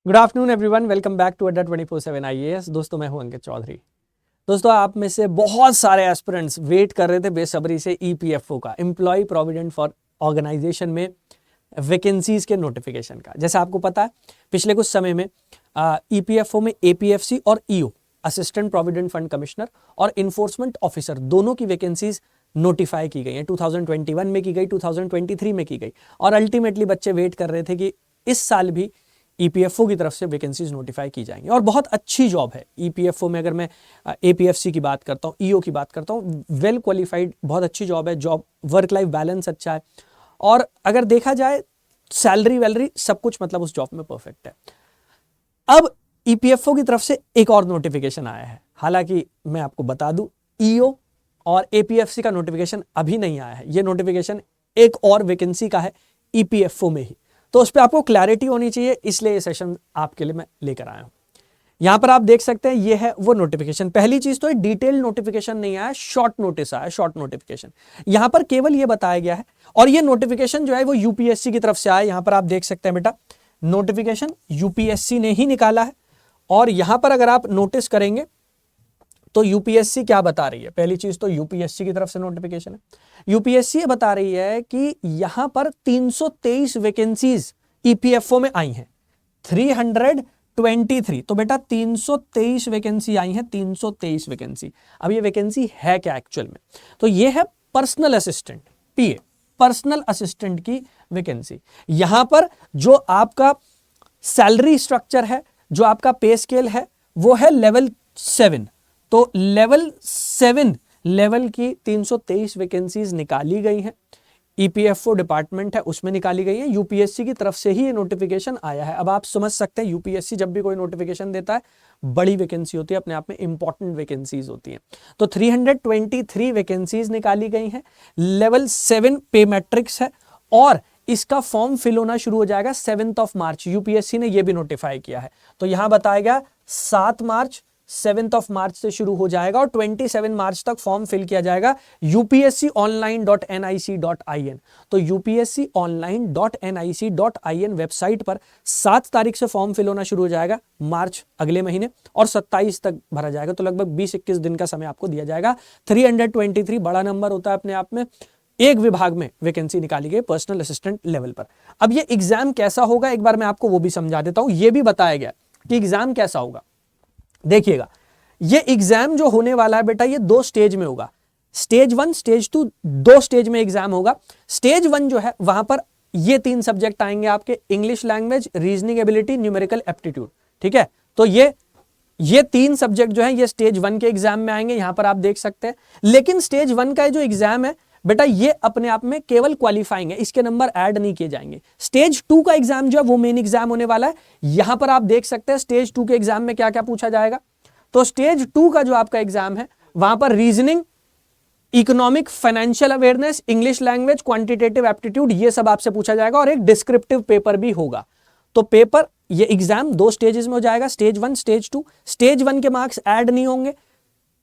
Good afternoon everyone, welcome back to Adda 24/7 IAS। दोस्तों, मैं हूं अंकित चौधरी। दोस्तों, आप में से बहुत सारे एस्पिरेंट्स वेट कर रहे थे बेसब्री से EPFO का, एम्प्लॉय प्रोविडेंट फॉर ऑर्गेनाइजेशन में वैकेंसीज के नोटिफिकेशन का। जैसे आपको पता है, पिछले कुछ समय में EPFO में APFC और EO, assistant provident fund commissioner और इन्फोर्समेंट ऑफिसर, दोनों की वैकेंसीज नोटिफाई की गई हैं। 2021 में की गई, 2023 में की गई, और अल्टीमेटली बच्चे वेट कर रहे थे कि इस साल भी EPFO की तरफ से वैकेंसीज नोटिफाई की जाएंगी। और बहुत अच्छी जॉब है EPFO में। अगर मैं APFC की बात करता हूँ, EO की बात करता हूँ, वेल क्वालिफाइड, बहुत अच्छी जॉब है। जॉब वर्क लाइफ बैलेंस अच्छा है, और अगर देखा जाए सैलरी वैलरी सब कुछ, मतलब उस जॉब में परफेक्ट है। अब EPFO की तरफ से एक और नोटिफिकेशन आया है। हालांकि मैं आपको बता दूं, EO और APFC का नोटिफिकेशन अभी नहीं आया है। ये नोटिफिकेशन एक और वैकेंसी का है EPFO में ही, तो उस पर आपको क्लैरिटी होनी चाहिए, इसलिए ये सेशन आपके लिए मैं लेकर आया हूं। यहां पर आप देख सकते हैं, ये है वो नोटिफिकेशन। पहली चीज तो डिटेल नोटिफिकेशन नहीं आया, शॉर्ट नोटिस आया, शॉर्ट नोटिफिकेशन। यहां पर केवल ये बताया गया है, और ये नोटिफिकेशन जो है वो UPSC की तरफ से आया। यहां पर आप देख सकते हैं बेटा, नोटिफिकेशन UPSC ने ही निकाला है। और यहां पर अगर आप नोटिस करेंगे तो UPSC क्या बता रही है। पहली चीज तो UPSC की तरफ से नोटिफिकेशन है। UPSC ये बता रही है कि यहां पर 323 वैकेंसीज EPFO में आई हैं, 323। तो बेटा 323 वैकेंसी आई हैं, 323 वैकेंसी। अब ये वैकेंसी है क्या एक्चुअल में? तो ये है personal assistant, PA, personal assistant की वैकेंसी। यहां पर जो आपका सैलरी स्ट्रक्चर है, जो आपका पे स्केल है, वो है लेवल 7। तो लेवल 7 लेवल की 323 वैकेंसीज निकाली गई हैं। EPFO डिपार्टमेंट है, उसमें निकाली गई है। UPSC की तरफ से ही ये नोटिफिकेशन आया है। अब आप समझ सकते हैं, UPSC जब भी कोई नोटिफिकेशन देता है, बड़ी वैकेंसी होती है, अपने आप में इंपॉर्टेंट वैकेंसीज होती हैं। तो 323 वैकेंसीज निकाली गई हैं। लेवल 7 पे मैट्रिक्स है, और इसका फॉर्म फिल होना शुरू हो जाएगा 7 मार्च। UPSC ने यह भी नोटिफाई किया है। तो यहां बताया गया 7 मार्च, 7 मार्च से शुरू हो जाएगा, और 27 मार्च तक फॉर्म फिल किया जाएगा upsconline.nic.in। तो upsconline.nic.in वेबसाइट पर 7 तारीख से फॉर्म फिल होना शुरू हो जाएगा, मार्च अगले महीने, और 27 तक भरा जाएगा। तो लगभग 20-21 दिन का समय आपको दिया जाएगा। 323 बड़ा नंबर होता है अपने आप में। एक विभाग में वैकेंसी निकाली गई पर्सनल असिस्टेंट लेवल पर। अब ये एग्जाम कैसा होगा, एक बार मैं आपको वो भी समझा देता हूं। ये भी बताया गया कि एग्जाम कैसा होगा। देखिएगा, ये एग्जाम जो होने वाला है बेटा, ये 2 स्टेज में होगा। स्टेज 1, स्टेज 2, 2 स्टेज में एग्जाम होगा। स्टेज 1 जो है, वहां पर ये 3 सब्जेक्ट आएंगे आपके: English language, reasoning ability, numerical aptitude. ठीक है, तो ये 3 सब्जेक्ट जो है, ये स्टेज 1 के एग्जाम में आएंगे, यहां पर आप देख सकते हैं। लेकिन स्टेज 1 का जो एग्जाम है बेटा, ये अपने आप में केवल क्वालिफाइंग है, इसके नंबर ऐड नहीं किए जाएंगे। स्टेज 2 का एग्जाम जो है, वो मेन एग्जाम होने वाला है। यहां पर आप देख सकते हैं स्टेज 2 के एग्जाम में क्या क्या पूछा जाएगा। तो स्टेज 2 का जो आपका एग्जाम है, वहां पर reasoning, economic, financial awareness, English language, quantitative aptitude, ये सब आपसे पूछा जाएगा, और एक डिस्क्रिप्टिव पेपर भी होगा। तो पेपर, ये एग्जाम 2 स्टेजेस में हो जाएगा, स्टेज 1, स्टेज 2। स्टेज 1 के मार्क्स ऐड नहीं होंगे,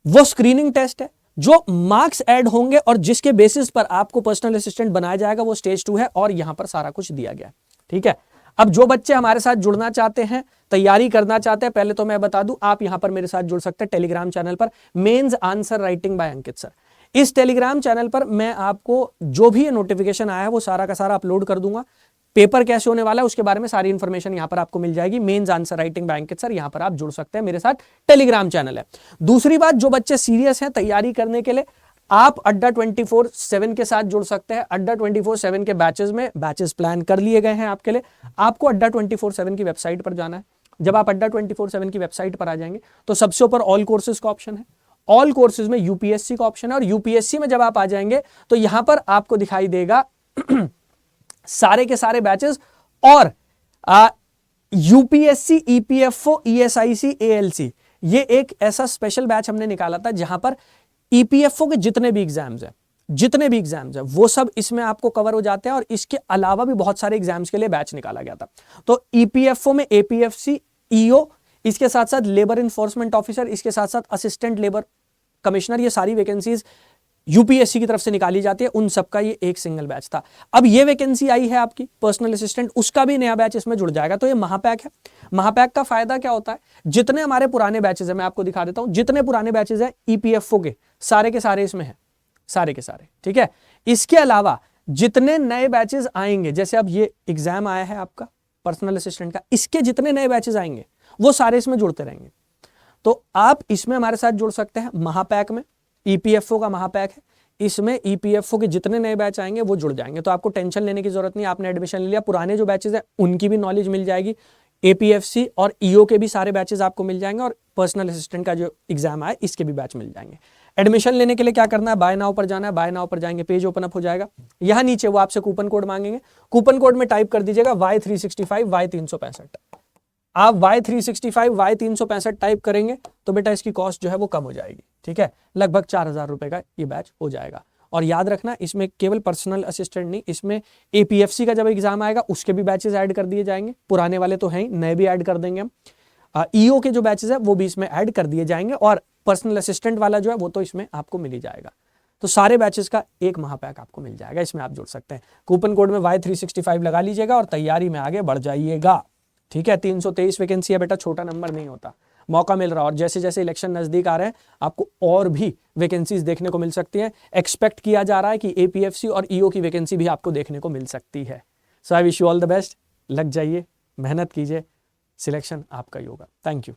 वो स्क्रीनिंग टेस्ट है। जो मार्क्स ऐड होंगे और जिसके बेसिस पर आपको पर्सनल असिस्टेंट बनाया जाएगा, वो स्टेज 2 है, और यहां पर सारा कुछ दिया गया है। ठीक है, अब जो बच्चे हमारे साथ जुड़ना चाहते हैं, तैयारी करना चाहते हैं, पहले तो मैं बता दूं, आप यहां पर मेरे साथ जुड़ सकते हैं टेलीग्राम चैनल पर, mains answer writing by Ankit sir. इस टेलीग्राम चैनल पर मैं आपको जो भी नोटिफिकेशन आया है, वो सारा का सारा अपलोड कर दूंगा। पेपर कैसे होने वाला है उसके बारे में सारी इंफॉर्मेशन यहां पर आपको मिल जाएगी। Mains answer writing by Ankit sir, यहां पर आप जुड़ सकते हैं, मेरे साथ टेलीग्राम चैनल है। दूसरी बात, जो बच्चे सीरियस हैं तैयारी करने के लिए, आप अड्डा 24/7 के साथ जुड़ सकते हैं। अड्डा 24/7 के बैचेस प्लान कर लिए गए हैं आपके लिए। आपको अड्डा 24/7 की वेबसाइट पर जाना है। जब आप अड्डा 24/7 की वेबसाइट पर आ जाएंगे, तो सबसे ऊपर ऑल कोर्सेज का ऑप्शन है। ऑल कोर्सेज में UPSC का ऑप्शन है, और UPSC में जब आप आ जाएंगे, तो यहां पर आपको दिखाई देगा सारे के सारे बैचेस। और UPSC, EPFO, ESIC, ALC, ये एक ऐसा स्पेशल बैच हमने निकाला था, जहां पर EPFO के जितने भी एग्जाम्स हैं, वो सब इसमें आपको कवर हो जाते हैं। और इसके अलावा भी बहुत सारे एग्जाम्स के लिए बैच निकाला गया था। तो EPFO में APFC, EO, इसके साथ साथ लेबर इन्फोर्समेंट ऑफिसर, इसके साथ साथ असिस्टेंट लेबर कमिश्नर, ये सारी वैकेंसीज यूपीएससी की तरफ से निकाली जाती है, उन सबका ये एक सिंगल बैच था। अब ये वैकेंसी आई है आपकी पर्सनल असिस्टेंट, उसका भी नया बैच इसमें जुड़ जाएगा। तो ये महापैक है। महापैक का फायदा क्या होता है, जितने हमारे पुराने बैचेस है, मैं आपको दिखा देता हूं, जितने पुराने बैचेस है ईपीएफओ के सारे इसमें है, सारे के सारे, ठीक है। इसके अलावा जितने नए बैचेस आएंगे, जैसे अब ये एग्जाम आया है आपका पर्सनल असिस्टेंट का, इसके जितने नए बैचेस आएंगे वो सारे इसमें जुड़ते रहेंगे। तो आप इसमें हमारे साथ जुड़ सकते हैं महापैक में, ईपीएफओ का महापैक है, इसमें ईपीएफओ के जितने नए बैच आएंगे वो जुड़ जाएंगे। तो आपको टेंशन लेने की जरूरत नहीं, आपने एडमिशन ले लिया, पुराने जो बैचेस हैं उनकी भी नॉलेज मिल जाएगी, एपीएफसी और ईओ के भी सारे बैचेस आपको मिल जाएंगे, और पर्सनल असिस्टेंट का जो एग्जाम आए इसके भी बैच मिल जाएंगे। एडमिशन लेने के लिए क्या करना है, बाय नाउ पर जाना है, बाय नाउ पर जाएंगे, पेज ओपन अप हो जाएगा। यहाँ नीचे वो आपसे कूपन कोड मांगेंगे, कूपन कोड में टाइप कर दीजिएगा Y365 Y365। आप Y365 Y365 टाइप करेंगे तो बेटा इसकी कॉस्ट जो है वो कम हो जाएगी, ठीक है, लगभग 4,000 रुपए का ये बैच हो जाएगा। और याद रखना, इसमें केवल पर्सनल असिस्टेंट नहीं, इसमें एपीएफसी का जब एग्जाम आएगा उसके भी बैचेस ऐड कर दिए जाएंगे, पुराने वाले तो हैं, नए भी ऐड कर देंगे हम। ईओ के जो बैचेस है वो भी इसमें ऐड कर दिए जाएंगे, और पर्सनल असिस्टेंट वाला जो है वो तो इसमें आपको मिल ही जाएगा। तो सारे बैचेस का एक महापैक आपको मिल जाएगा, इसमें आप जुड़ सकते हैं। कूपन कोड में Y365 लगा लीजिएगा और तैयारी में आगे बढ़ जाइएगा, ठीक है। 323 वैकेंसी है बेटा, छोटा नंबर नहीं होता, मौका मिल रहा है। और जैसे जैसे इलेक्शन नजदीक आ रहे हैं आपको और भी वैकेंसीज देखने को मिल सकती हैं। एक्सपेक्ट किया जा रहा है कि एपीएफसी और ईओ की वैकेंसी भी आपको देखने को मिल सकती है। So I wish you all the best, लग जाइए, मेहनत कीजिए, सिलेक्शन आपका ही होगा। Thank you.